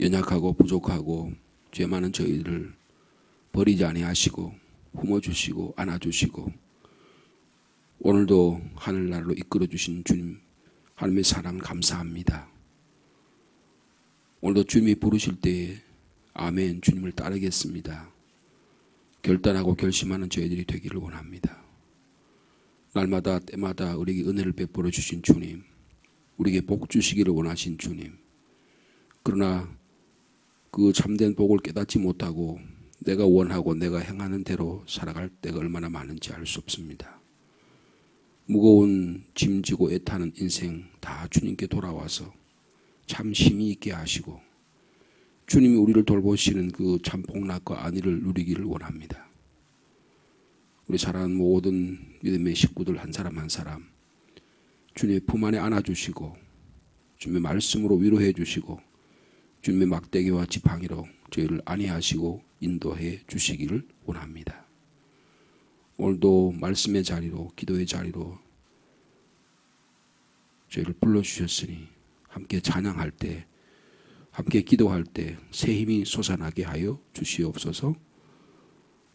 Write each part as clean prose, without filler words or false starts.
연약하고 부족하고 죄 많은 저희를 버리지 아니하시고 품어주시고 안아주시고 오늘도 하늘나라로 이끌어주신 주님 하나님의 사랑 감사합니다. 오늘도 주님이 부르실 때에 아멘 주님을 따르겠습니다. 결단하고 결심하는 저희들이 되기를 원합니다. 날마다 때마다 우리에게 은혜를 베풀어 주신 주님, 우리에게 복 주시기를 원하신 주님, 그러나 그 참된 복을 깨닫지 못하고 내가 원하고 내가 행하는 대로 살아갈 때가 얼마나 많은지 알 수 없습니다. 무거운 짐지고 애타는 인생 다 주님께 돌아와서 참 힘이 있게 하시고 주님이 우리를 돌보시는 그 참 복락과 안위를 누리기를 원합니다. 우리 사랑하는 모든 믿음의 식구들 한 사람 한 사람 주님의 품 안에 안아주시고 주님의 말씀으로 위로해 주시고 주님의 막대기와 지팡이로 저희를 안위하시고 인도해 주시기를 원합니다. 오늘도 말씀의 자리로 기도의 자리로 저희를 불러주셨으니 함께 찬양할 때 함께 기도할 때 새 힘이 솟아나게 하여 주시옵소서.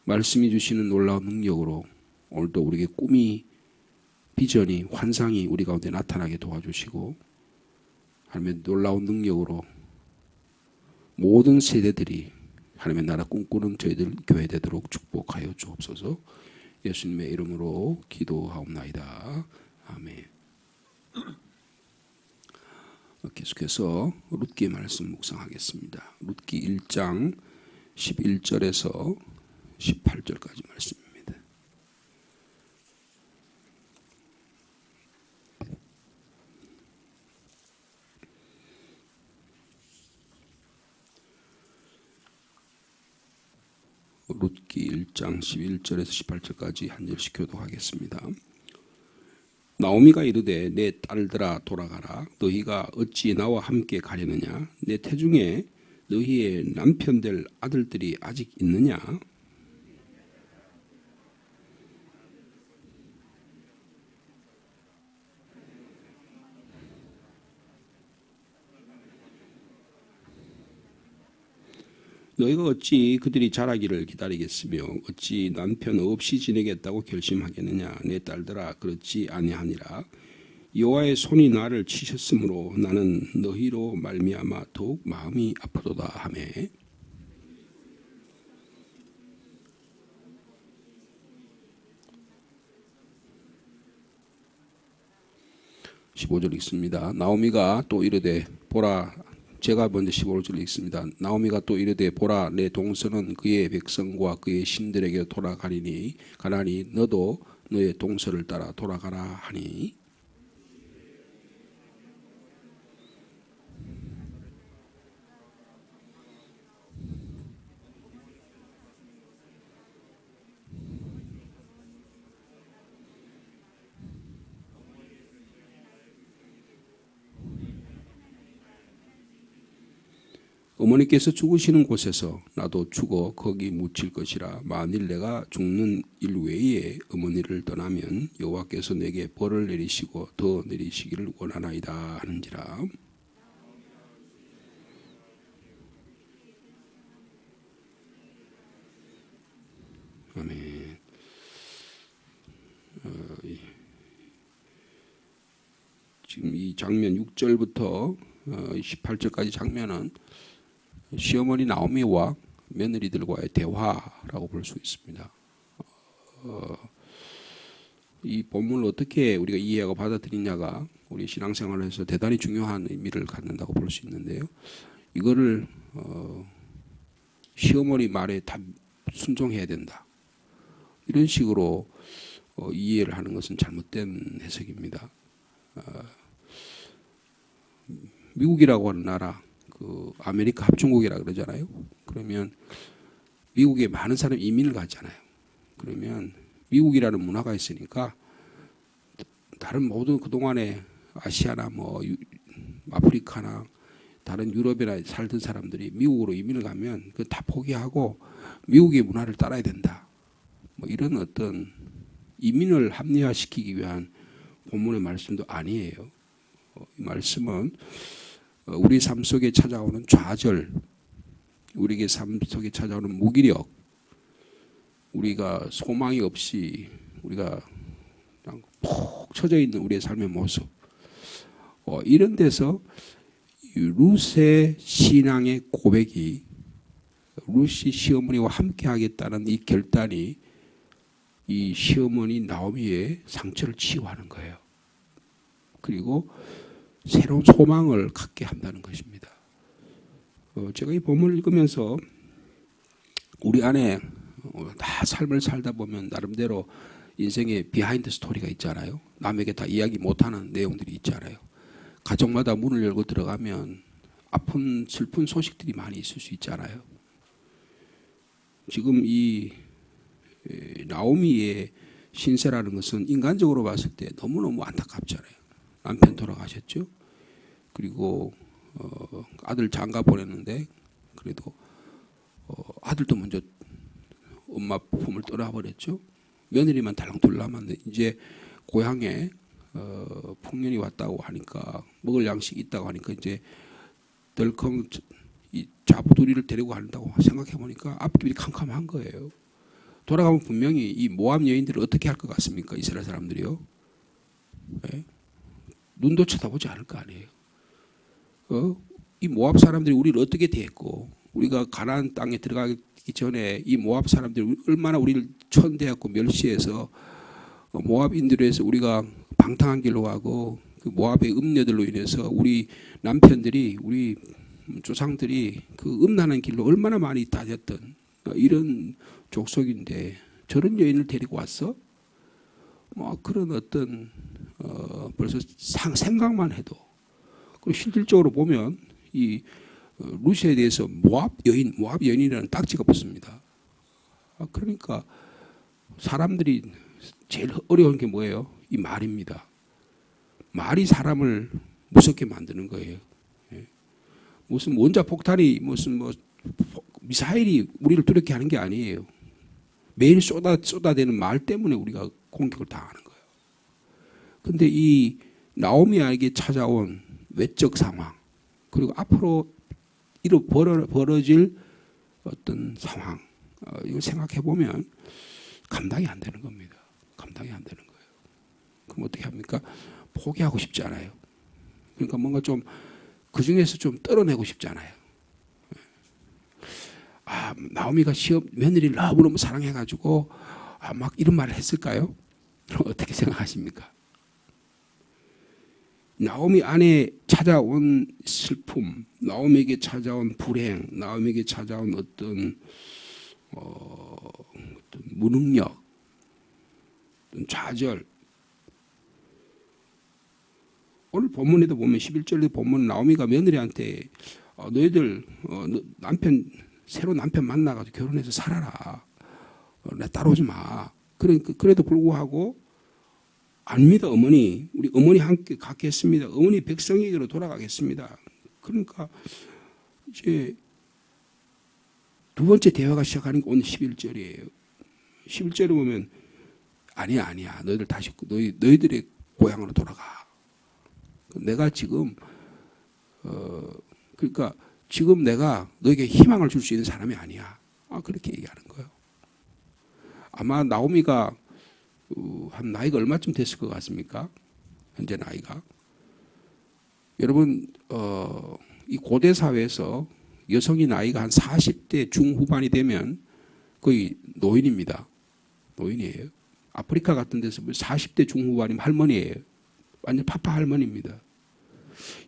말씀이 주시는 놀라운 능력으로 오늘도 우리에게 꿈이 비전이 환상이 우리 가운데 나타나게 도와주시고 하나님의 놀라운 능력으로 모든 세대들이 하나님의 나라 꿈꾸는 저희들 교회 되도록 축복하여 주옵소서. 예수님의 이름으로 기도하옵나이다. 아멘. 계속해서 룻기 말씀 묵상하겠습니다. 룻기 1장 11절에서 18절까지 말씀입니다. 룻기 1장 11절에서 18절까지 한 절씩 교독하겠습니다. 나오미가 이르되 내 딸들아 돌아가라. 너희가 어찌 나와 함께 가려느냐? 내 태중에 너희의 남편 될 아들들이 아직 있느냐? 너희가 어찌 그들이 자라기를 기다리겠으며 어찌 남편 없이 지내겠다고 결심하겠느냐? 내 딸들아 그렇지 아니하니라. 여호와의 손이 나를 치셨으므로 나는 너희로 말미암아 더욱 마음이 아프도다 하매 15절 읽습니다. 나오미가 또 이르되 보라 제가 먼저 15절 읽습니다. 나오미가 또 이르되 보라 내 동서는 그의 백성과 그의 신들에게 돌아가리니 가나니 너도 너의 동서를 따라 돌아가라 하니 어머니께서 죽으시는 곳에서 나도 죽어 거기 묻힐 것이라. 만일 내가 죽는 일 외에 어머니를 떠나면 여호와께서 내게 벌을 내리시고 더 내리시기를 원하나이다 하는지라. 아멘. 지금 이 장면 6절부터 18절까지 장면은 시어머니 나오미와 며느리들과의 대화라고 볼 수 있습니다. 이 본문을 어떻게 우리가 이해하고 받아들이냐가 우리 신앙생활에서 대단히 중요한 의미를 갖는다고 볼 수 있는데요. 이거를 시어머니 말에 다 순종해야 된다. 이런 식으로 이해를 하는 것은 잘못된 해석입니다. 미국이라고 하는 나라 그 아메리카 합중국이라 그러잖아요. 그러면 미국에 많은 사람이 이민을 가잖아요. 그러면 미국이라는 문화가 있으니까 다른 모든 그동안에 아시아나 뭐 아프리카나 다른 유럽이나 살던 사람들이 미국으로 이민을 가면 그 다 포기하고 미국의 문화를 따라야 된다. 뭐 이런 어떤 이민을 합리화시키기 위한 본문의 말씀도 아니에요. 이 말씀은 우리 삶 속에 찾아오는 좌절, 우리에게 삶 속에 찾아오는 무기력, 우리가 소망이 없이 우리가 그냥 푹 처져 있는 우리의 삶의 모습, 이런 데서 룻의 신앙의 고백이, 룻이 시어머니와 함께 하겠다는 이 결단이 이 시어머니 나오미의 상처를 치유하는 거예요. 그리고 새로운 소망을 갖게 한다는 것입니다. 제가 이 본문을 읽으면서 우리 안에 다 삶을 살다 보면 나름대로 인생의 비하인드 스토리가 있잖아요. 남에게 다 이야기 못하는 내용들이 있잖아요. 가정마다 문을 열고 들어가면 아픈 슬픈 소식들이 많이 있을 수 있잖아요. 지금 이 나오미의 신세라는 것은 인간적으로 봤을 때 너무너무 안타깝잖아요. 남편 돌아가셨죠. 그리고 아들 장가 보냈는데 그래도 아들도 먼저 엄마 품을 떠나버렸죠. 며느리만 달랑둘 남았는데 이제 고향에 풍년이 왔다고 하니까 먹을 양식이 있다고 하니까 이제 덜컹 이 자부두리를 데리고 간다고 생각해 보니까 앞길이 캄캄한 거예요. 돌아가면 분명히 이 모압 여인들을 어떻게 할 것 같습니까? 이스라엘 사람들이요. 네? 눈도 쳐다보지 않을 거 아니에요. 이 모압 사람들이 우리를 어떻게 대했고 우리가 가나안 땅에 들어가기 전에 이 모압 사람들이 얼마나 우리를 천대했고 멸시해서 모압인들로 해서 우리가 방탕한 길로 가고 그 모압의 음녀들로 인해서 우리 남편들이 우리 조상들이 그 음란한 길로 얼마나 많이 다녔던 이런 족속인데 저런 여인을 데리고 왔어? 뭐 그런 어떤 벌써 생각만 해도 그리고 실질적으로 보면 이 룻에 대해서 모압 여인이라는 딱지가 붙습니다. 그러니까 사람들이 제일 어려운 게 뭐예요? 이 말입니다. 말이 사람을 무섭게 만드는 거예요. 무슨 원자폭탄이 무슨 뭐 미사일이 우리를 두렵게 하는 게 아니에요. 매일 쏟아대는 말 때문에 우리가 공격을 당하는 거예요. 그런데 이 나오미에게 찾아온 외적 상황 그리고 앞으로 벌어질 어떤 상황 이걸 생각해 보면 감당이 안 되는 겁니다. 감당이 안 되는 거예요. 그럼 어떻게 합니까? 포기하고 싶지 않아요. 그러니까 뭔가 좀 그 중에서 좀 떨어내고 싶잖아요. 나오미가 며느리를 너무너무 사랑해가지고 막 이런 말을 했을까요? 어떻게 생각하십니까? 나오미 안에 찾아온 슬픔, 나오미에게 찾아온 불행, 나오미에게 찾아온 어떤 무능력, 어떤 좌절. 오늘 본문에도 보면 11절에 보면 나오미가 며느리한테 너희들 새로 남편 만나가지고 결혼해서 살아라. 내 따라오지 마. 그래도 불구하고 아닙니다, 어머니. 우리 어머니 함께 갖겠습니다. 어머니 백성에게로 돌아가겠습니다. 그러니까 이제 두 번째 대화가 시작하는 게 오늘 11절이에요. 11절에 보면 아니야. 너희들 다시 너희들의 고향으로 돌아가. 내가 지금 그러니까 지금 내가 너에게 희망을 줄 수 있는 사람이 아니야. 그렇게 얘기하는 거예요. 아마 나오미가 한 나이가 얼마쯤 됐을 것 같습니까? 현재 나이가. 여러분 이 고대 사회에서 여성의 나이가 한 40대 중후반이 되면 거의 노인입니다. 노인이에요. 아프리카 같은 데서 40대 중후반이면 할머니예요. 완전 파파 할머니입니다.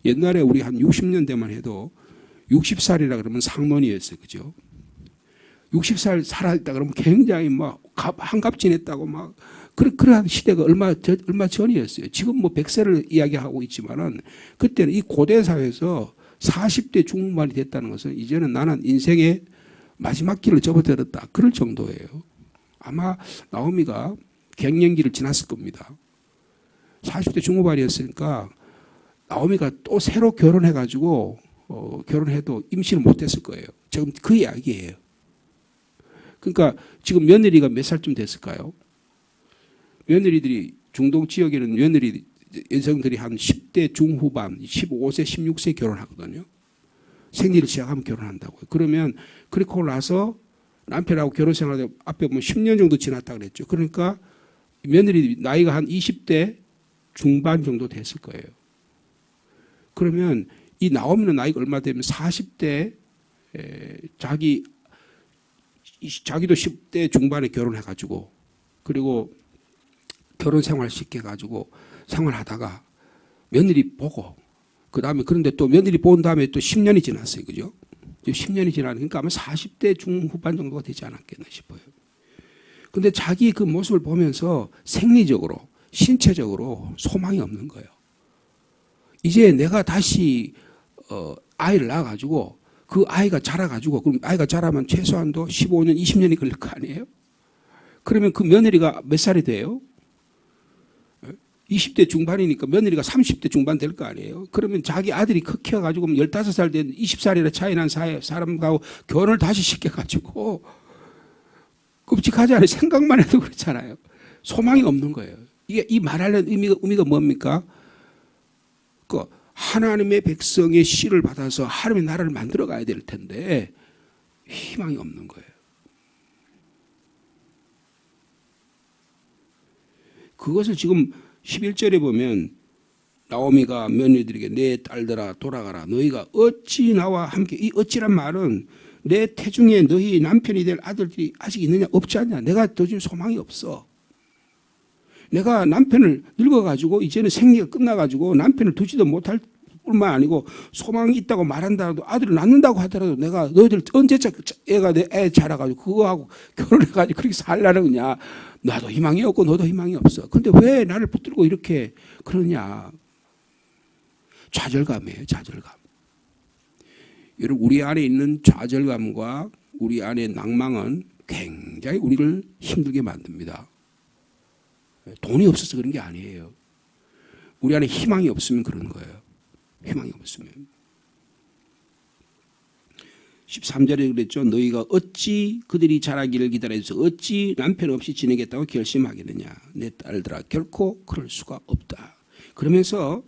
옛날에 우리 한 60년대만 해도 60살이라 그러면 상논이었어요. 그죠? 60살 살아있다 그러면 굉장히 막 한갑진했다고 막 그런 시대가 얼마 전이었어요. 지금 뭐 100세를 이야기하고 있지만은 그때는 이 고대 사회에서 40대 중반이 됐다는 것은 이제는 나는 인생의 마지막 길을 접어들었다. 그럴 정도예요. 아마 나오미가 갱년기를 지났을 겁니다. 40대 중후반이었으니까 나오미가 또 새로 결혼해가지고 결혼해도 임신을 못했을 거예요. 지금 그 이야기예요. 그러니까 지금 며느리가 몇 살쯤 됐을까요? 며느리들이 중동 지역에는 며느리 여성들이 한 10대 중후반, 15세, 16세 결혼하거든요. 생리를 시작하면 결혼한다고요. 그러면 그렇게 나서 남편하고 결혼 생활을 앞에 보면 10년 정도 지났다 그랬죠. 그러니까 며느리 나이가 한 20대 중반 정도 됐을 거예요. 그러면 이 나오미는 나이가 얼마 되면 40대 자기도 10대 중반에 결혼해가지고 그리고 결혼 생활 시켜가지고 생활하다가 며느리 보고 그 다음에 그런데 또 며느리 본 다음에 또 10년이 지났어요. 그죠? 10년이 지나니까 아마 40대 중후반 정도가 되지 않았겠나 싶어요. 근데 자기 그 모습을 보면서 생리적으로 신체적으로 소망이 없는 거예요. 이제 내가 다시 아이를 낳아가지고 그 아이가 자라가지고 그럼 아이가 자라면 최소한도 15년, 20년이 걸릴 거 아니에요? 그러면 그 며느리가 몇 살이 돼요? 20대 중반이니까 며느리가 30대 중반 될 거 아니에요? 그러면 자기 아들이 커가지고 15살 된 20살이나 차이 난 사람하고 결혼을 다시 시켜가지고 끔찍하지 않아요? 생각만 해도 그렇잖아요. 소망이 없는 거예요. 이게 이 말하는 의미가 뭡니까? 그 하나님의 백성의 씨를 받아서 하나님의 나라를 만들어 가야 될 텐데 희망이 없는 거예요. 그것을 지금 11절에 보면 나오미가 며느리들에게 내 딸들아 돌아가라. 너희가 어찌 나와 함께 이 어찌란 말은 내 태중에 너희 남편이 될 아들들이 아직 있느냐 없지 않냐. 내가 도저히 소망이 없어. 내가 남편을 늙어가지고 이제는 생리가 끝나가지고 남편을 두지도 못할 뿐만 아니고 소망이 있다고 말한다고 아들을 낳는다고 하더라도 내가 너희들 언제 애가 내 애 자라가지고 그거하고 결혼해가지고 그렇게 살라는 거냐. 나도 희망이 없고 너도 희망이 없어. 근데 왜 나를 붙들고 이렇게 그러냐. 좌절감이에요. 좌절감. 여러분 우리 안에 있는 좌절감과 우리 안에 낭망은 굉장히 우리를 힘들게 만듭니다. 돈이 없어서 그런 게 아니에요. 우리 안에 희망이 없으면 그런 거예요. 희망이 없으면. 13절에 그랬죠. 너희가 어찌 그들이 자라기를 기다려서 어찌 남편 없이 지내겠다고 결심하겠느냐. 내 딸들아 결코 그럴 수가 없다. 그러면서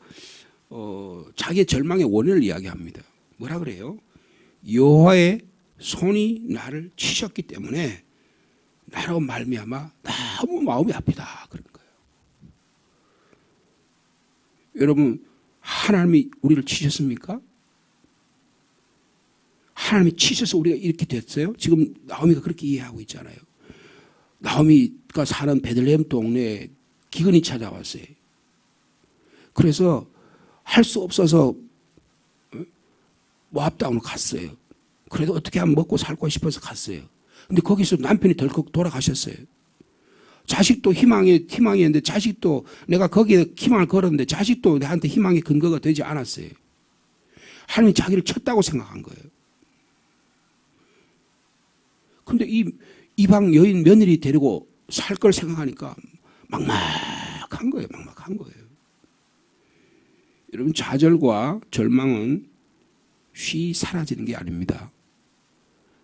자기의 절망의 원인을 이야기합니다. 뭐라 그래요? 여호와의 손이 나를 치셨기 때문에 나로 말미암아 너무 마음이 아프다. 그런 거예요. 여러분 하나님이 우리를 치셨습니까? 하나님이 치셔서 우리가 이렇게 됐어요? 지금 나오미가 그렇게 이해하고 있잖아요. 나오미가 사는 베들레헴 동네에 기근이 찾아왔어요. 그래서 할 수 없어서 모압 땅으로 갔어요. 그래도 어떻게 하면 먹고 살고 싶어서 갔어요. 근데 거기서 남편이 덜컥 돌아가셨어요. 자식도 희망이었는데 자식도 내가 거기에 희망을 걸었는데 자식도 내한테 희망의 근거가 되지 않았어요. 하나님이 자기를 쳤다고 생각한 거예요. 근데 이 이방 여인 며느리 데리고 살 걸 생각하니까 막막한 거예요. 막막한 거예요. 여러분 좌절과 절망은 쉬 사라지는 게 아닙니다.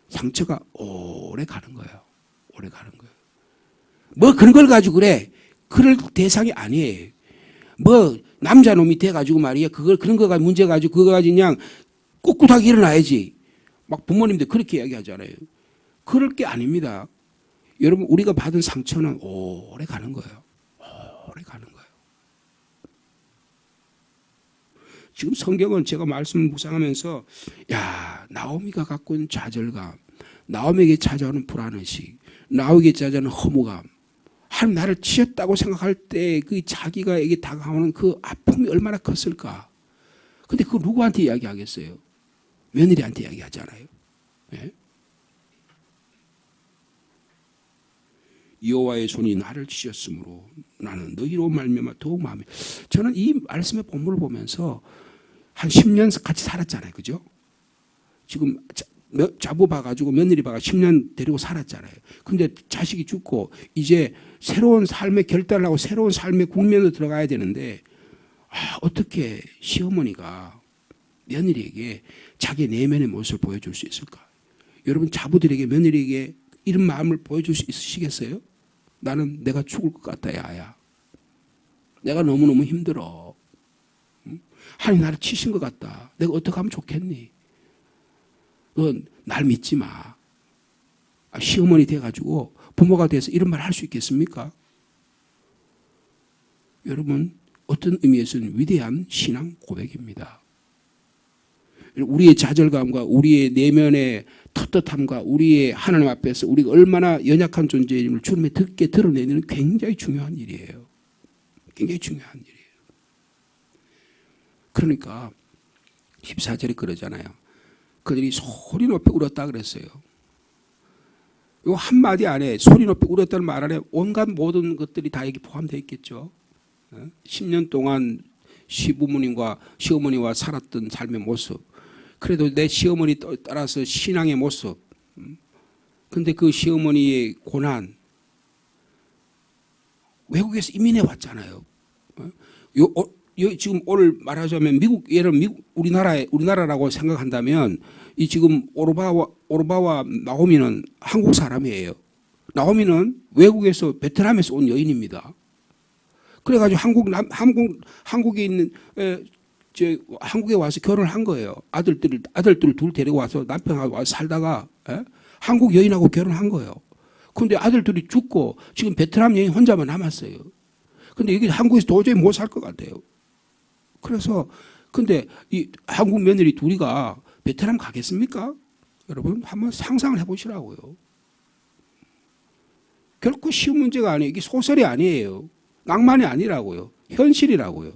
상처가 오래 가는 거예요. 오래 가는 거예요. 뭐 그런 걸 가지고 그래. 그럴 대상이 아니에요. 뭐 남자놈이 돼가지고 말이야. 그런 거가 문제 가지고 그거 가지고 그냥 꿋꿋하게 일어나야지. 막 부모님들 그렇게 이야기하잖아요. 그럴 게 아닙니다. 여러분 우리가 받은 상처는 오래 가는 거예요. 오래 가는 거예요. 지금 성경은 제가 말씀을 묵상하면서 야 나오미가 갖고 있는 좌절감, 나오미에게 찾아오는 불안의식, 나오미에게 찾아오는 허무감, 하나님 나를 치셨다고 생각할 때 그 자기가 에게 다가오는 그 아픔이 얼마나 컸을까. 근데 그거 누구한테 이야기하겠어요? 며느리한테 이야기하잖아요. 네? 여호와의 손이 나를 치셨으므로 나는 너희로 말미암아 더욱 마음이. 저는 이 말씀의 본문을 보면서 한 10년 같이 살았잖아요. 그죠? 지금 자부 봐가지고 며느리 봐가 10년 데리고 살았잖아요. 근데 자식이 죽고 이제 새로운 삶의 결단을 하고 새로운 삶의 국면으로 들어가야 되는데 어떻게 시어머니가 며느리에게 자기 내면의 모습을 보여줄 수 있을까? 여러분 자부들에게 며느리에게 이런 마음을 보여줄 수 있으시겠어요? 나는 내가 죽을 것 같다 야야. 내가 너무너무 힘들어. 하나님 나를 치신 것 같다. 내가 어떻게 하면 좋겠니? 넌 날 믿지 마. 시어머니 돼가지고 부모가 돼서 이런 말 할 수 있겠습니까? 여러분, 어떤 의미에서는 위대한 신앙 고백입니다. 우리의 좌절감과 우리의 내면의 떳떳함과 우리의 하나님 앞에서 우리가 얼마나 연약한 존재임을 주님에 듣게 드러내는 굉장히 중요한 일이에요. 굉장히 중요한 일이에요. 그러니까 14절에 그러잖아요. 그들이 소리 높이 울었다 그랬어요. 이 한마디 안에 소리 높이 울었다는 말 안에 온갖 모든 것들이 다 여기 포함되어 있겠죠. 10년 동안 시부모님과 시어머니와 살았던 삶의 모습, 그래도 내 시어머니 따라서 신앙의 모습, 근데 그 시어머니의 고난, 외국에서 이민해 왔잖아요. 지금 오늘 말하자면 우리나라라고 생각한다면 이 지금 오르바와 나오미는 한국 사람이에요. 나오미는 외국에서 베트남에서 온 여인입니다. 그래가지고 한국에 있는 한국에 와서 결혼을 한 거예요. 아들들을 둘 데리고 와서 남편하고 와서 살다가 한국 여인하고 결혼한 거예요. 그런데 아들들이 죽고 지금 베트남 여인 혼자만 남았어요. 근데 여기 한국에서 도저히 못 살 것 같아요. 그래서 근데 이 한국 며느리 둘이가 베트남 가겠습니까? 여러분 한번 상상을 해보시라고요. 결코 쉬운 문제가 아니에요. 이게 소설이 아니에요. 낭만이 아니라고요. 현실이라고요.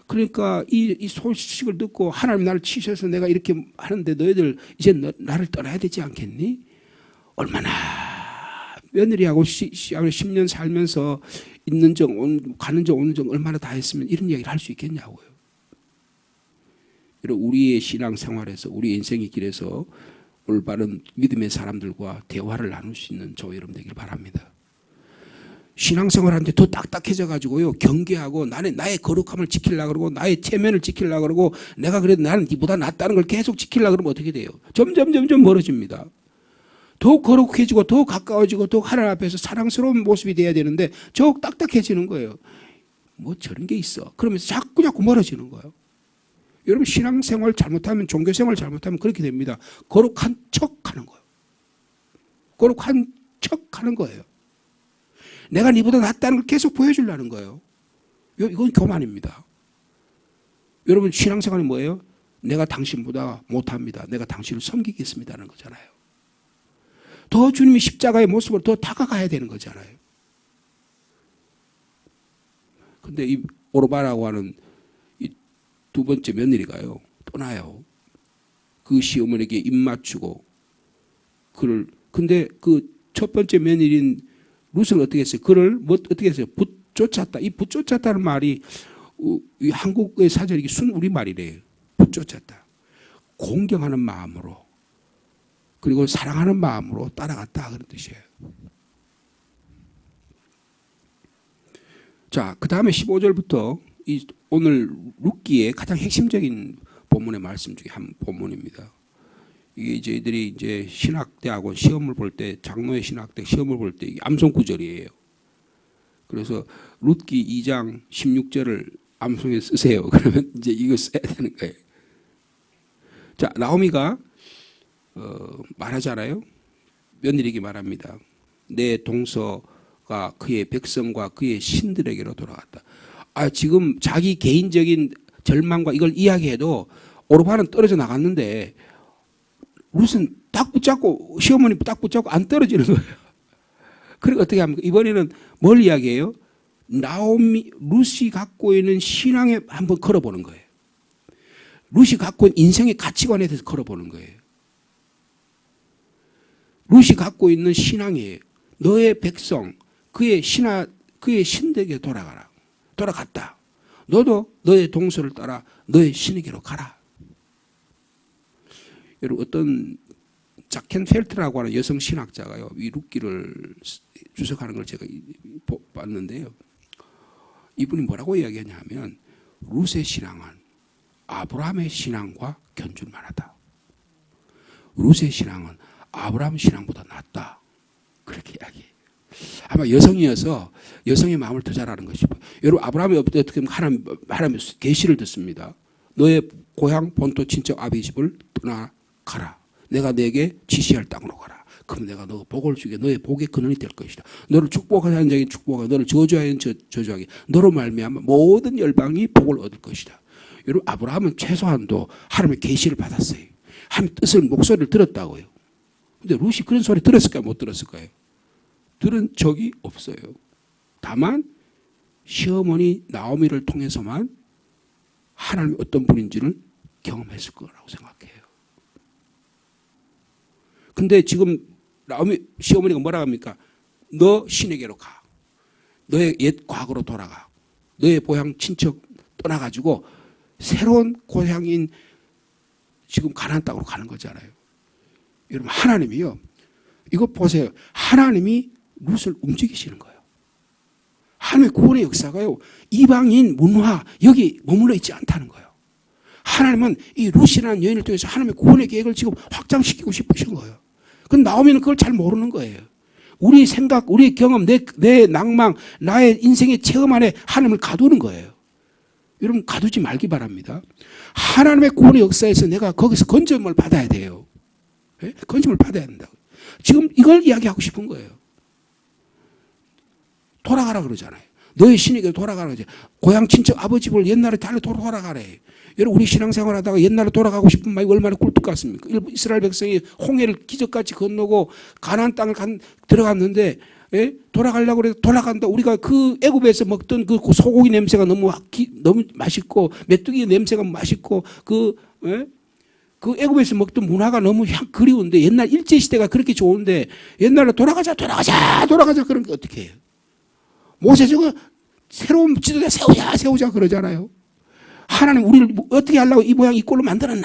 그러니까 이 소식을 듣고 하나님 나를 치셔서 내가 이렇게 하는데 너희들 이제 나를 떠나야 되지 않겠니? 얼마나 며느리하고 10년 살면서 있는 정, 가는 정, 오는 정 얼마나 다 했으면 이런 이야기를 할 수 있겠냐고요. 우리의 신앙생활에서 우리 인생의 길에서 올바른 믿음의 사람들과 대화를 나눌 수 있는 저와 여러분 되길 바랍니다. 신앙생활하는데 더 딱딱해져 가지고요 경계하고 나의 거룩함을 지키려고 그러고 나의 체면을 지키려고 그러고 내가 그래도 나는 니보다 낫다는 걸 계속 지키려고 그러면 어떻게 돼요? 점점 멀어집니다. 더욱 거룩해지고 더욱 가까워지고 더욱 하나님 앞에서 사랑스러운 모습이 돼야 되는데 더욱 딱딱해지는 거예요. 뭐 저런 게 있어. 그러면서 자꾸 멀어지는 거예요. 여러분 신앙생활 잘못하면 종교생활 잘못하면 그렇게 됩니다. 거룩한 척하는 거예요. 거룩한 척하는 거예요. 내가 니보다 낫다는 걸 계속 보여주려는 거예요. 이건 교만입니다. 여러분 신앙생활이 뭐예요? 내가 당신보다 못합니다. 내가 당신을 섬기겠습니다는 거잖아요. 더 주님의 십자가의 모습으로 더 다가가야 되는 거잖아요. 그런데 이 오르바라고 하는 이 두 번째 며느리가요 떠나요. 그 시어머니에게 입 맞추고 근데 그 첫 번째 며느리인 룻은 어떻게 했어요? 그를 어떻게 했어요? 붙쫓았다. 이 붙쫓았다는 말이 이 한국의 사전이 이게 순우리 말이래요. 붙쫓았다. 공경하는 마음으로 그리고 사랑하는 마음으로 따라갔다 그런 뜻이에요. 자, 그 다음에 15절부터 이 오늘 룻기의 가장 핵심적인 본문의 말씀 중에 한 본문입니다. 이게 저희들이 이제 신학대학원 시험을 볼 때 장로의 신학대 시험을 볼 때 암송 구절이에요. 그래서 룻기 2장 16절을 암송에 쓰세요. 그러면 이제 이거 써야 되는 거예요. 자, 나오미가 말하잖아요. 며느리에게 말합니다. 내 동서가 그의 백성과 그의 신들에게로 돌아갔다. 지금 자기 개인적인 절망과 이걸 이야기해도 오르바는 떨어져 나갔는데 룻은 딱 붙잡고 시어머니 딱 붙잡고 안 떨어지는 거예요. 그리고 어떻게 합니까? 이번에는 뭘 이야기해요? 룻이 갖고 있는 신앙에 한번 걸어보는 거예요. 룻이 갖고 있는 인생의 가치관에 대해서 걸어보는 거예요. 룻이 갖고 있는 신앙이에요. 너의 백성, 그의 신에게 돌아갔다. 너도 너의 동서를 따라 너의 신에게로 가라. 여러분 어떤 자켄펠트라고 하는 여성 신학자가요. 이 룻기를 주석하는 걸 제가 봤는데요. 이분이 뭐라고 이야기하냐면 룻의 신앙은 아브라함의 신앙과 견줄만하다. 룻의 신앙은 아브라함 신앙보다 낫다. 그렇게 이야기해요. 아마 여성이어서 여성의 마음을 더 잘 아는 것이고. 여러분 아브라함이 어떻게 보면 하나님의 계시를 듣습니다. 너의 고향 본토 친척 아비 집을 떠나가라. 내가 내게 지시할 땅으로 가라. 그럼 내가 너 복을 주게 너의 복의 근원이 될 것이다. 너를 축복하는 자에게 축복하고 너를 저주하는 저주하게 너로 말미암아 모든 열방이 복을 얻을 것이다. 여러분 아브라함은 최소한도 하나님의 계시를 받았어요. 하나님의 뜻을 목소리를 들었다고요. 근데 룻이 그런 소리 들었을까요? 못 들었을까요? 들은 적이 없어요. 다만 시어머니 나오미를 통해서만 하나님이 어떤 분인지를 경험했을 거라고 생각해요. 근데 지금 나오미 시어머니가 뭐라 합니까? 너 신에게로 가. 너의 옛 과거로 돌아가. 너의 고향 친척 떠나가지고 새로운 고향인 지금 가나안 땅으로 가는 거잖아요. 여러분 하나님이요. 이거 보세요. 하나님이 룻을 움직이시는 거예요. 하나님의 구원의 역사가요. 이방인 문화 여기 머물러 있지 않다는 거예요. 하나님은 이 룻이라는 여인을 통해서 하나님의 구원의 계획을 지금 확장시키고 싶으신 거예요. 근데 나오미는 그걸 잘 모르는 거예요. 우리 생각, 우리 경험, 내 낭망, 나의 인생의 체험 안에 하나님을 가두는 거예요. 여러분 가두지 말기 바랍니다. 하나님의 구원의 역사에서 내가 거기서 건짐을 받아야 돼요. 네? 건짐을 받아야 된다고. 지금 이걸 이야기하고 싶은 거예요. 돌아가라 그러잖아요. 너의 신에게 돌아가라 그러죠. 고향 친척 아버지 집을 옛날에 달리 돌아가래. 여러분 우리 신앙생활 하다가 옛날에 돌아가고 싶은 마음이 얼마나 꿀뚝 같습니까? 이스라엘 백성이 홍해를 기적같이 건너고 가나안 땅을 들어갔는데 돌아가려고 그래서 돌아간다. 우리가 그 애굽에서 먹던 그 소고기 냄새가 너무 맛있고 메뚜기 냄새가 맛있고 그 애굽에서 먹던 문화가 너무 그리운데 옛날 일제시대가 그렇게 좋은데 옛날에 돌아가자 그런 게 어떻게 해요? 모세 저거 새로운 지도자 세우자 그러잖아요. 하나님 우리를 어떻게 하려고 이 모양 이 꼴로 만들어놔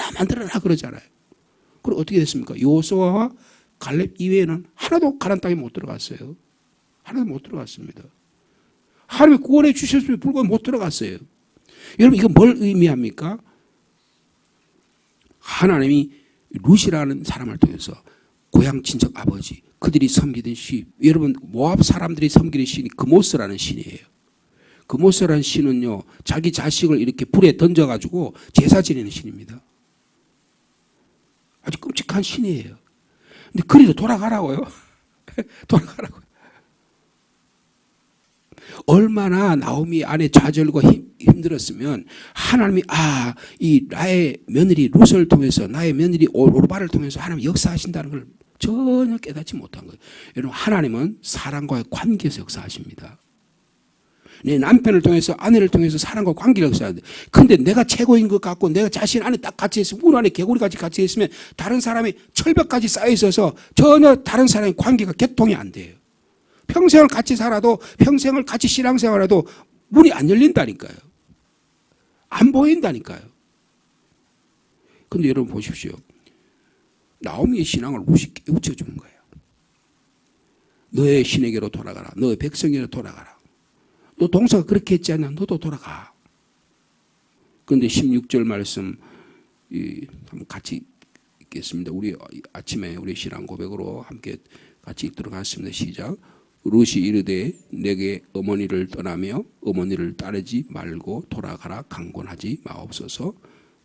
그러잖아요. 그럼 어떻게 됐습니까? 여호수아와 갈렙 이외에는 하나도 가나안 땅에 못 들어갔어요. 하나도 못 들어갔습니다. 하나님이 구원해 주셨음에 불구하고 못 들어갔어요. 여러분 이거 뭘 의미합니까? 하나님이 룻이라는 사람을 통해서 고향 친척 아버지 그들이 섬기던 신, 여러분 모압 사람들이 섬기는 신이 그모스라는 신이에요. 그모스라는 신은요 자기 자식을 이렇게 불에 던져가지고 제사 지내는 신입니다. 아주 끔찍한 신이에요. 근데 그리도 돌아가라고요. 돌아가라고요. 얼마나 나오미 안에 좌절과 힘들었으면 하나님이 이 나의 며느리 룻을 통해서 나의 며느리 오르바를 통해서 하나님이 역사하신다는 걸 전혀 깨닫지 못한 거예요. 여러분 하나님은 사람과의 관계에서 역사하십니다. 내 남편을 통해서 아내를 통해서 사람과 관계를 역사하는데 근데 내가 최고인 것 같고 내가 자신 안에 딱 갇혀 있으면 문 안에 개구리같이 갇혀 있으면 다른 사람이 철벽까지 쌓여 있어서 전혀 다른 사람의 관계가 개통이 안 돼요. 평생을 같이 살아도 평생을 같이 신앙생활해도 문이 안 열린다니까요. 안 보인다니까요. 근데 여러분 보십시오. 나오미의 신앙을 룻이 깨우쳐 주는 거예요. 너의 신에게로 돌아가라. 너의 백성에게로 돌아가라. 너 동서가 그렇게 했지 않냐? 너도 돌아가. 그런데 16절 말씀 한번 같이 읽겠습니다. 우리 아침에 우리 신앙 고백으로 함께 같이 읽도록 하겠습니다. 시작. 룻이 이르되 내게 어머니를 떠나며 어머니를 따르지 말고 돌아가라 강권하지 마옵소서.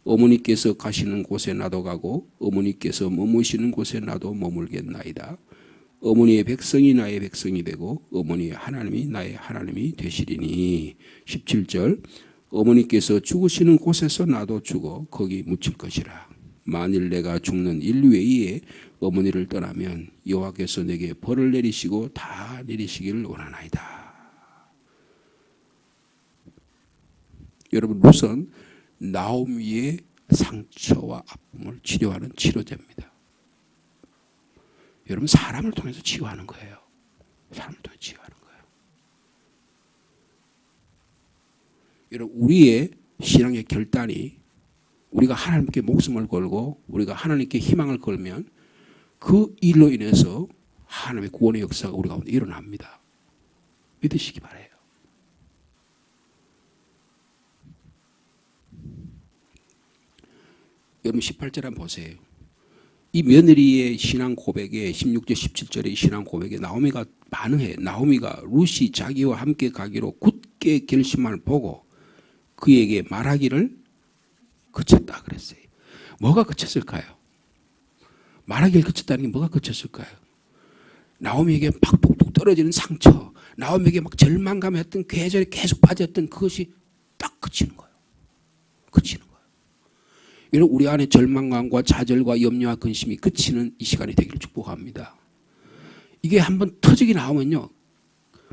어머니께서 가시는 곳에 나도 가고 어머니께서 머무시는 곳에 나도 머물겠나이다. 어머니의 백성이 나의 백성이 되고 어머니의 하나님이 나의 하나님이 되시리니. 17절 어머니께서 죽으시는 곳에서 나도 죽어 거기 묻힐 것이라. 만일 내가 죽는 일 외에 어머니를 떠나면 여호와께서 내게 벌을 내리시고 다 내리시기를 원하나이다. 여러분 룻은 나오미의 상처와 아픔을 치료하는 치료제입니다. 여러분 사람을 통해서 치유하는 거예요. 사람을 통해서 치유하는 거예요. 여러분 우리의 신앙의 결단이 우리가 하나님께 목숨을 걸고 우리가 하나님께 희망을 걸면 그 일로 인해서 하나님의 구원의 역사가 우리 가운데 일어납니다. 믿으시기 바라요. 여러분 18절 한번 보세요. 이 며느리의 신앙 고백에 16절 17절의 신앙 고백에 나오미가 반응해. 나오미가 룻이 자기와 함께 가기로 굳게 결심을 보고 그에게 말하기를 그쳤다 그랬어요. 뭐가 그쳤을까요? 말하기를 그쳤다는 게 뭐가 그쳤을까요? 나오미에게 막 뚝뚝 떨어지는 상처, 나오미에게 막 절망감했던 계절에 계속 빠졌던 그것이 딱 그치는 거예요. 그치는 거예요. 이런 우리 안에 절망감과 좌절과 염려와 근심이 그치는 이 시간이 되기를 축복합니다. 이게 한번 터지게 나오면요,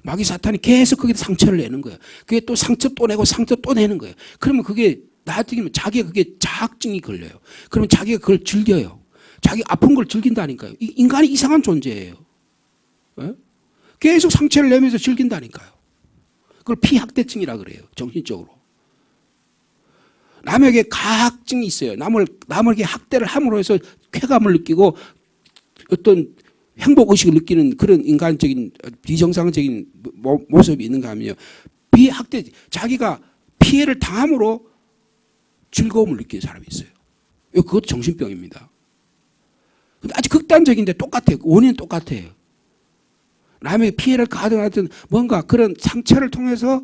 마귀 사탄이 계속 거기에 상처를 내는 거예요. 그게 또 상처 또 내고 상처 또 내는 거예요. 그러면 그게 나중에 자기가 그게 자학증이 걸려요. 그러면 자기가 그걸 즐겨요. 자기 아픈 걸 즐긴다니까요. 인간이 이상한 존재예요. 네? 계속 상처를 내면서 즐긴다니까요. 그걸 피학대증이라 그래요. 정신적으로. 남에게 가학증이 있어요. 남에게 학대를 함으로 해서 쾌감을 느끼고 어떤 행복의식을 느끼는 그런 인간적인 비정상적인 모습이 있는가 하면요. 비학대, 자기가 피해를 당함으로 즐거움을 느끼는 사람이 있어요. 그것도 정신병입니다. 근데 아주 극단적인데 똑같아요. 원인은 똑같아요. 남의 피해를 가져가든 뭔가 그런 상처를 통해서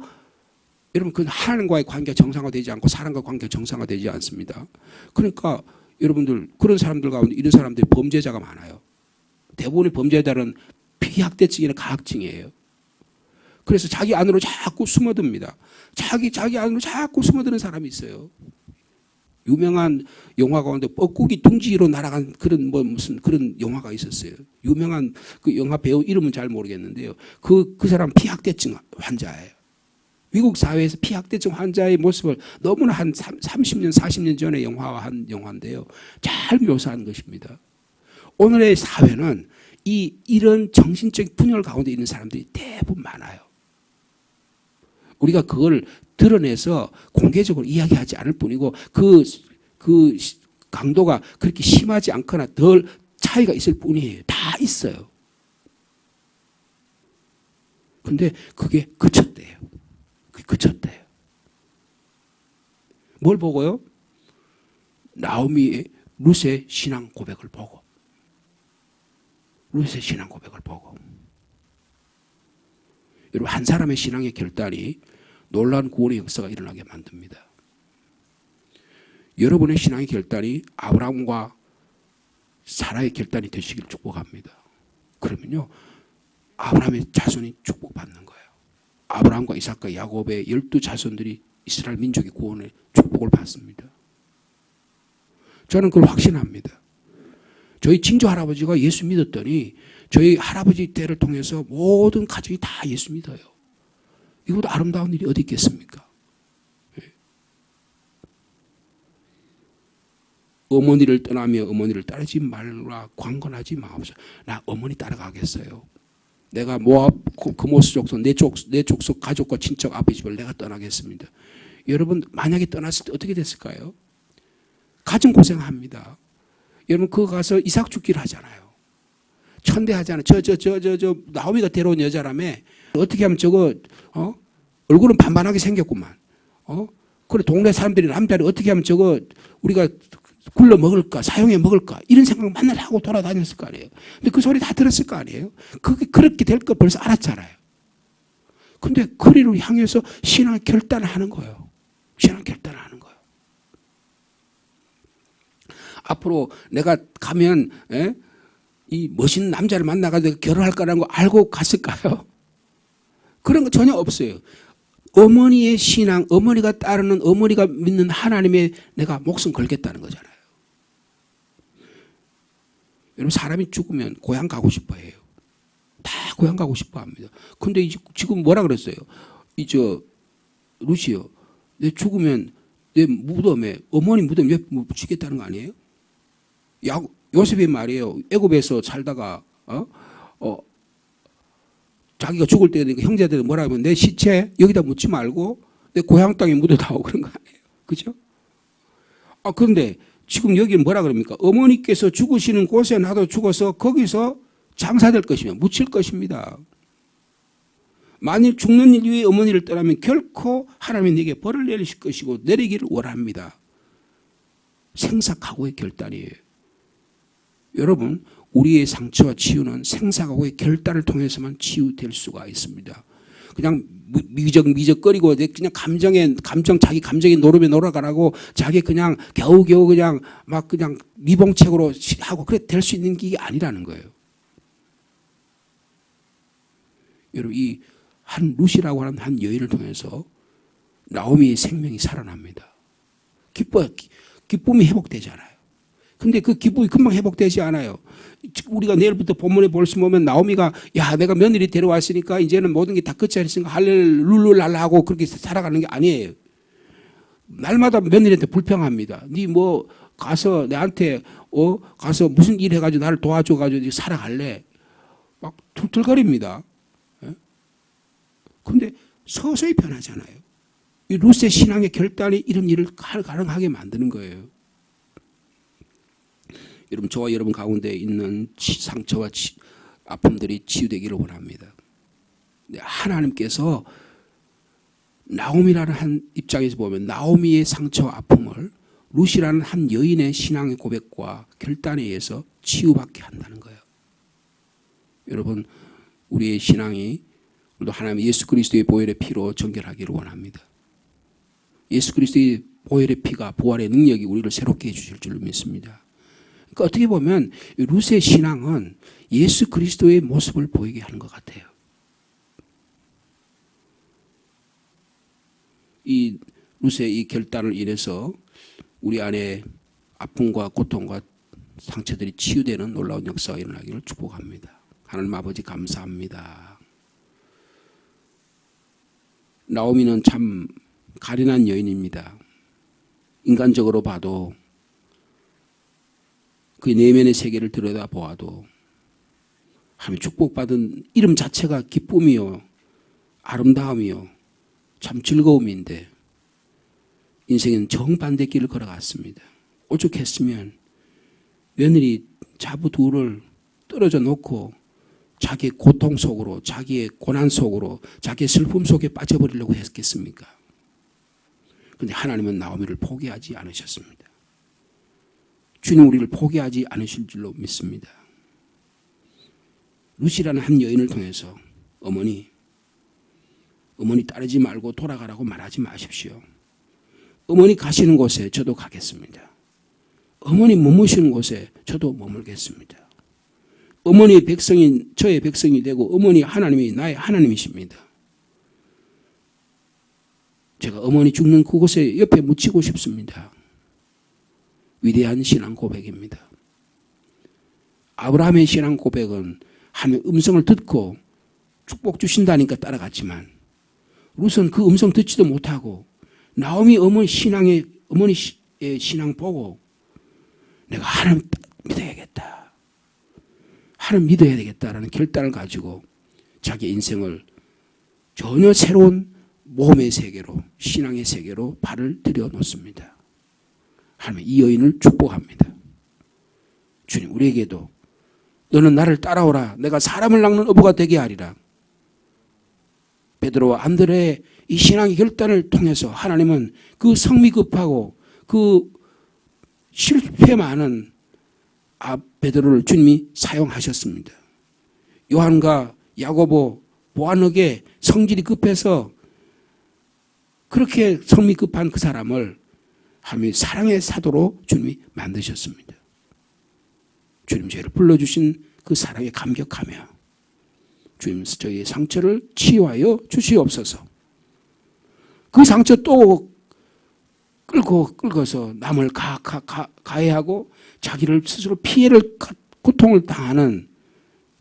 여러분 그 하나님과의 관계가 정상화되지 않고 사람과 관계가 정상화되지 않습니다. 그러니까 여러분들 그런 사람들 가운데 이런 사람들이 범죄자가 많아요. 대부분의 범죄자들은 피학대증이나 가학증이에요. 그래서 자기 안으로 자꾸 숨어듭니다. 자기 안으로 자꾸 숨어드는 사람이 있어요. 유명한 영화 가운데 뻐꾸기 둥지로 날아간 그런 무슨 그런 영화가 있었어요. 유명한 그 영화 배우 이름은 잘 모르겠는데요. 그 사람 피학대증 환자예요. 미국 사회에서 피학대증 환자의 모습을 너무나 한 30년, 40년 전에 영화화한 영화인데요. 잘 묘사한 것입니다. 오늘의 사회는 이런 정신적 분열 가운데 있는 사람들이 대부분 많아요. 우리가 그걸 드러내서 공개적으로 이야기하지 않을 뿐이고 그 강도가 그렇게 심하지 않거나 덜 차이가 있을 뿐이에요. 다 있어요. 근데 그게 그쳤대요. 그쳤대요. 뭘 보고요? 나오미의 룻의 신앙 고백을 보고. 룻의 신앙 고백을 보고. 여러분 한 사람의 신앙의 결단이 놀라운 구원의 역사가 일어나게 만듭니다. 여러분의 신앙의 결단이 아브라함과 사라의 결단이 되시기를 축복합니다. 그러면요 아브라함의 자손이 축복받는 거예요. 아브라함과 이삭과 야곱의 12자손들이 이스라엘 민족의 구원의 축복을 받습니다. 저는 그걸 확신합니다. 저희 증조 할아버지가 예수 믿었더니 저희 할아버지 때를 통해서 모든 가족이 다 예수 믿어요. 이것도 아름다운 일이 어디 있겠습니까? 어머니를 떠나며 어머니를 따르지 말라 광건하지 마옵소서. 나 어머니 따라가겠어요. 내가 모압 그모스 족속 내 족속 가족과 친척 아버지 집을 내가 떠나겠습니다. 여러분 만약에 떠났을 때 어떻게 됐을까요? 가정 고생합니다. 여러분 그거 가서 이삭 죽기를 하잖아요. 천대하잖아요. 저 나오미가 데려온 여자라며 어떻게 하면 저거 얼굴은 반반하게 생겼구만. 그래 동네 사람들이 남자를 어떻게 하면 저거 우리가 굴러 먹을까 사용해 먹을까 이런 생각 맨날 하고 돌아다녔을 거 아니에요. 근데 그 소리 다 들었을 거 아니에요. 그게 그렇게 될 거 벌써 알았잖아요. 근데 그리로 향해서 신앙 결단을 하는 거예요. 신앙 결단을 하는 거예요. 앞으로 내가 가면 이 멋있는 남자를 만나가지고 결혼할 거라는 거 알고 갔을까요? 그런 거 전혀 없어요. 어머니의 신앙, 어머니가 따르는 어머니가 믿는 하나님에 내가 목숨 걸겠다는 거잖아요. 여러분 사람이 죽으면 고향 가고 싶어 해요. 다 고향 가고 싶어 합니다. 근데 지금 뭐라 그랬어요? 루시요. 내 죽으면 내 무덤에 어머니 무덤에 묻히겠다는 거 아니에요? 요셉의 말이에요. 애굽에서 살다가 자기가 죽을 때 형제들이 뭐라 하면 내 시체 여기다 묻지 말고 내 고향 땅에 묻어다오 그런 거 아니에요. 그죠? 그런데 지금 여기는 뭐라 그럽니까? 어머니께서 죽으시는 곳에 나도 죽어서 거기서 장사될 것이며 묻힐 것입니다. 만일 죽는 일 위에 어머니를 떠나면 결코 하나님이 네게 벌을 내리실 것이고 내리기를 원합니다. 생사각오의 결단이에요. 여러분, 우리의 상처와 치유는 생사하고의 결단을 통해서만 치유될 수가 있습니다. 그냥 미적거리고 그냥 자기 감정의 노름에 놀아가라고 자기 그냥 겨우겨우 그냥 막 그냥 미봉책으로 하고 그래 될 수 있는 게 아니라는 거예요. 여러분, 이 한 룻이라고 하는 한 여인을 통해서 나오미의 생명이 살아납니다. 기쁨이 회복되잖아요. 근데 그 기쁨이 금방 회복되지 않아요. 우리가 내일부터 본문에 볼 수 보면 나오미가 야 내가 며느리 데려왔으니까 이제는 모든 게 다 끝이 아니니까 할렐룰랄라 하고 그렇게 살아가는 게 아니에요. 날마다 며느리한테 불평합니다. 니 뭐 가서 내한테 가서 무슨 일 해가지고 나를 도와줘가지고 살아갈래? 막 툴툴거립니다. 근데 서서히 변하잖아요. 이 룻의 신앙의 결단이 이런 일을 가능하게 만드는 거예요. 여러분, 저와 여러분 가운데 있는 상처와 아픔들이 치유되기를 원합니다. 하나님께서 나오미라는 한 입장에서 보면 나오미의 상처와 아픔을 룻이라는 한 여인의 신앙의 고백과 결단에 의해서 치유받게 한다는 거예요. 여러분, 우리의 신앙이 우리도 하나님 예수 그리스도의 보혈의 피로 정결하기를 원합니다. 예수 그리스도의 보혈의 피가 부활의 능력이 우리를 새롭게 해주실 줄로 믿습니다. 그러니까 어떻게 보면 룻의 신앙은 예수 그리스도의 모습을 보이게 하는 것 같아요. 이 룻의 이 결단을 인해서 우리 안에 아픔과 고통과 상처들이 치유되는 놀라운 역사가 일어나기를 축복합니다. 하나님 아버지 감사합니다. 나오미는 참 가련한 여인입니다. 인간적으로 봐도 그 내면의 세계를 들여다보아도 하나님 축복받은 이름 자체가 기쁨이요 아름다움이요 참 즐거움인데 인생은 정반대 길을 걸어갔습니다. 오죽했으면 며느리 자부 둘을 떨어져 놓고 자기의 고통 속으로 자기의 고난 속으로 자기의 슬픔 속에 빠져버리려고 했겠습니까? 그런데 하나님은 나오미를 포기하지 않으셨습니다. 주님 우리를 포기하지 않으실 줄로 믿습니다. 룻이라는 한 여인을 통해서 어머니 따르지 말고 돌아가라고 말하지 마십시오. 어머니 가시는 곳에 저도 가겠습니다. 어머니 머무시는 곳에 저도 머물겠습니다. 어머니의 백성이 저의 백성이 되고 어머니 하나님이 나의 하나님이십니다. 제가 어머니 죽는 그곳에 옆에 묻히고 싶습니다. 위대한 신앙 고백입니다. 아브라함의 신앙 고백은 하나님의 음성을 듣고 축복 주신다니까 따라갔지만 룻은 그 음성 듣지도 못하고 나오미 어머니의 신앙 보고 내가 하나님 믿어야겠다. 하나님 믿어야 되겠다라는 결단을 가지고 자기 인생을 전혀 새로운 모험의 세계로 신앙의 세계로 발을 들여놓습니다. 하나님 이 여인을 축복합니다. 주님 우리에게도 너는 나를 따라오라 내가 사람을 낚는 어부가 되게 하리라. 베드로와 안드레의 이 신앙의 결단을 통해서 하나님은 그 성미 급하고 그 실패 많은 베드로를 주님이 사용하셨습니다. 요한과 야고보, 보아너게 성질이 급해서 그렇게 성미 급한 그 사람을 하나님이 사랑의 사도로 주님이 만드셨습니다. 주님 저희를 불러주신 그 사랑에 감격하며 주님 저희의 상처를 치유하여 주시옵소서. 그 상처 또 끌고서 남을 가해하고 자기를 스스로 피해를 고통을 당하는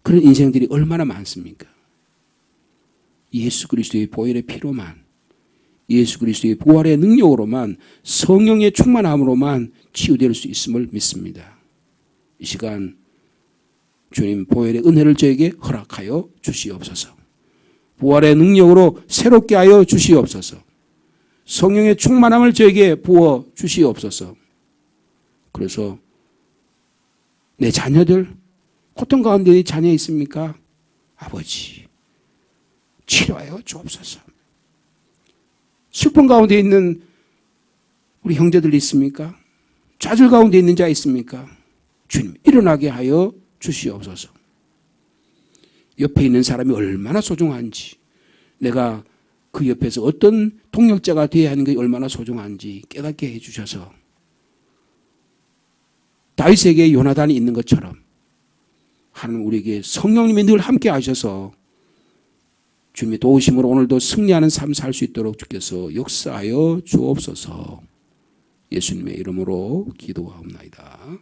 그런 인생들이 얼마나 많습니까? 예수 그리스도의 보혈의 피로만 예수 그리스도의 부활의 능력으로만 성령의 충만함으로만 치유될 수 있음을 믿습니다. 이 시간 주님 보혈의 은혜를 저에게 허락하여 주시옵소서. 부활의 능력으로 새롭게 하여 주시옵소서. 성령의 충만함을 저에게 부어 주시옵소서. 그래서 내 자녀들 고통 가운데 자녀 있습니까? 아버지 치료하여 주옵소서. 슬픔 가운데 있는 우리 형제들 있습니까? 좌절 가운데 있는 자 있습니까? 주님 일어나게 하여 주시옵소서. 옆에 있는 사람이 얼마나 소중한지, 내가 그 옆에서 어떤 동력자가 되어야 하는 게 얼마나 소중한지 깨닫게 해주셔서 다윗에게 요나단이 있는 것처럼 하나님 우리에게 성령님이 늘 함께 하셔서 주님의 도우심으로 오늘도 승리하는 삶 살 수 있도록 주께서 역사하여 주옵소서. 예수님의 이름으로 기도하옵나이다.